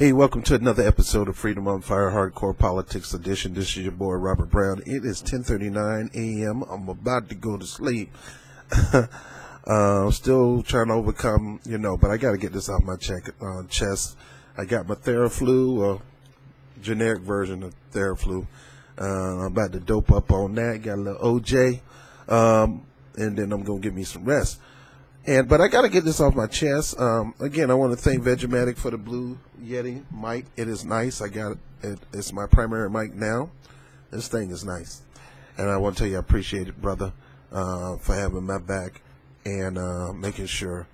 Hey, welcome to another episode of Freedom on Fire Hardcore Politics Edition. This is your boy Robert Brown. It is 10:39 a.m. I'm about to go to sleep. Still trying to overcome, but I got to get this off my chest. I got my Theraflu, generic version of Theraflu. I'm about to dope up on that. Got a little OJ, and then I'm gonna get me some rest. But I got to get this off my chest. Again, I want to thank Vegematic for the Blue Yeti mic. It is nice. I got it. It's my primary mic now. This thing is nice. And I want to tell you I appreciate it, brother, for having my back and making sure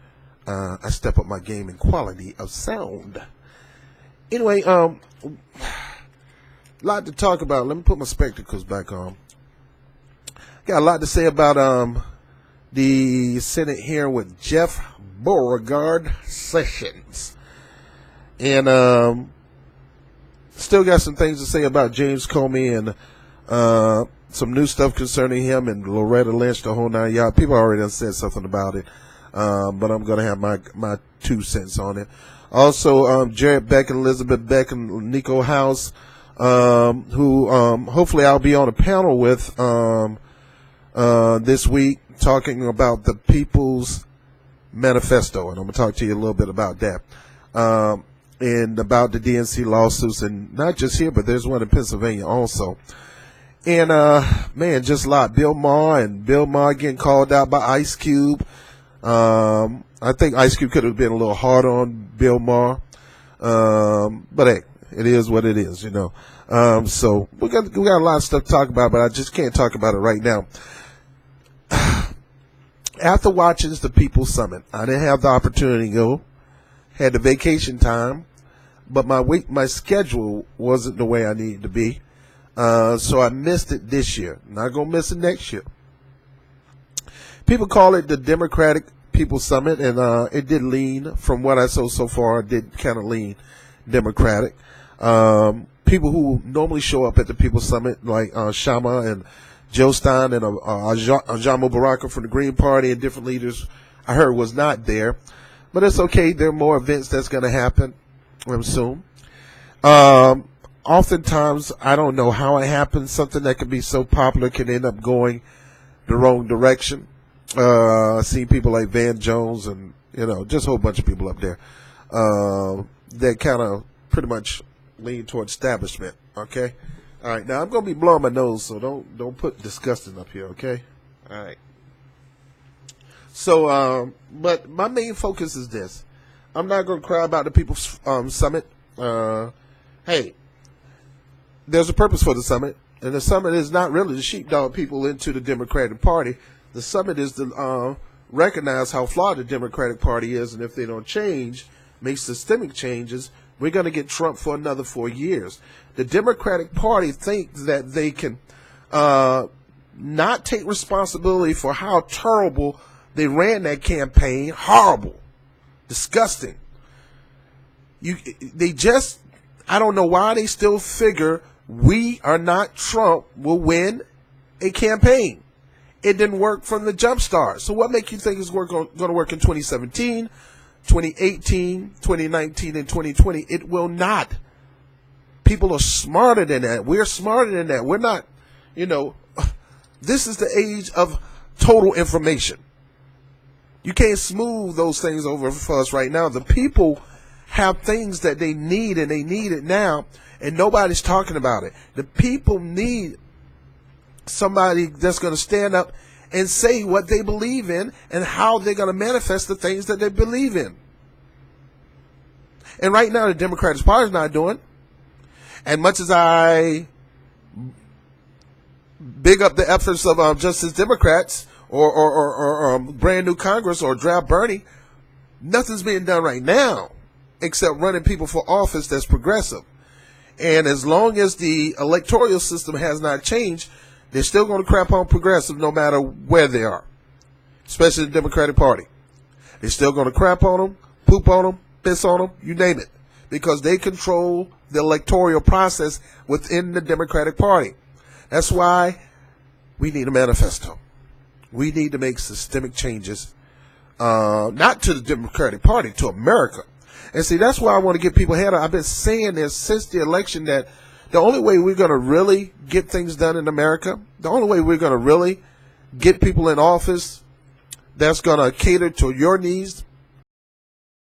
I step up my game in quality of sound. Anyway, a lot to talk about. Let me put my spectacles back on. Got a lot to say about the Senate hearing with Jeff Beauregard Sessions. And still got some things to say about James Comey and some new stuff concerning him and Loretta Lynch, the whole nine yards. People already done said something about it, but I'm going to have my 2 cents on it. Also, Jared Beck and Elizabeth Beck and Nico House, who hopefully I'll be on a panel with this week, talking about the People's Manifesto, and I'm going to talk to you a little bit about that, and about the DNC lawsuits, and not just here, but there's one in Pennsylvania also. And man, just a lot. Bill Maher getting called out by Ice Cube. I think Ice Cube could have been a little hard on Bill Maher, but hey, it is what it is, So we got a lot of stuff to talk about, but I just can't talk about it right now. After watching the People's Summit, I didn't have the opportunity to go. Had the vacation time, but my schedule wasn't the way I needed to be. So I missed it this year. Not going to miss it next year. People call it the Democratic People's Summit, and it did lean, from what I saw so far, it did kind of lean Democratic. People who normally show up at the People's Summit, like Shama and Joe Stein and Ajamo Baraka from the Green Party and different leaders, I heard was not there. But it's okay. There are more events that's going to happen soon. Oftentimes, I don't know how it happens. Something that can be so popular can end up going the wrong direction. I see people like Van Jones and, just a whole bunch of people up there that kind of pretty much lean toward establishment, okay? All right, now I'm going to be blowing my nose, so don't put disgusting up here, okay? All right. So, but my main focus is this. I'm not going to cry about the People's Summit. Hey, there's a purpose for the summit, and the summit is not really to sheepdog people into the Democratic Party. The summit is to recognize how flawed the Democratic Party is, and if they don't change, make systemic changes, we're going to get Trump for another 4 years. The Democratic Party thinks that they can not take responsibility for how terrible they ran that campaign. Horrible. Disgusting. I don't know why they still figure we are not Trump will win a campaign. It didn't work from the jump start. So what makes you think it's going to work in 2017, 2018, 2019, and 2020? It will not. People are smarter than that. We're smarter than that. We're not, this is the age of total information. You can't smooth those things over for us right now. The people have things that they need, and they need it now, and nobody's talking about it. The people need somebody that's going to stand up and say what they believe in and how they're going to manifest the things that they believe in. And right now, the Democratic Party is not doing. And much as I big up the efforts of Justice Democrats or brand new Congress or draft Bernie, nothing's being done right now except running people for office that's progressive. And as long as the electoral system has not changed, they're still going to crap on progressive no matter where they are, especially the Democratic Party. They're still going to crap on them, poop on them, piss on them, you name it, because they control the electoral process within the Democratic Party. That's why we need a manifesto. We need to make systemic changes, not to the Democratic Party, to America. And see, that's why I want to get people ahead. I've been saying this since the election that the only way we're going to really get things done in America, the only way we're going to really get people in office that's going to cater to your needs,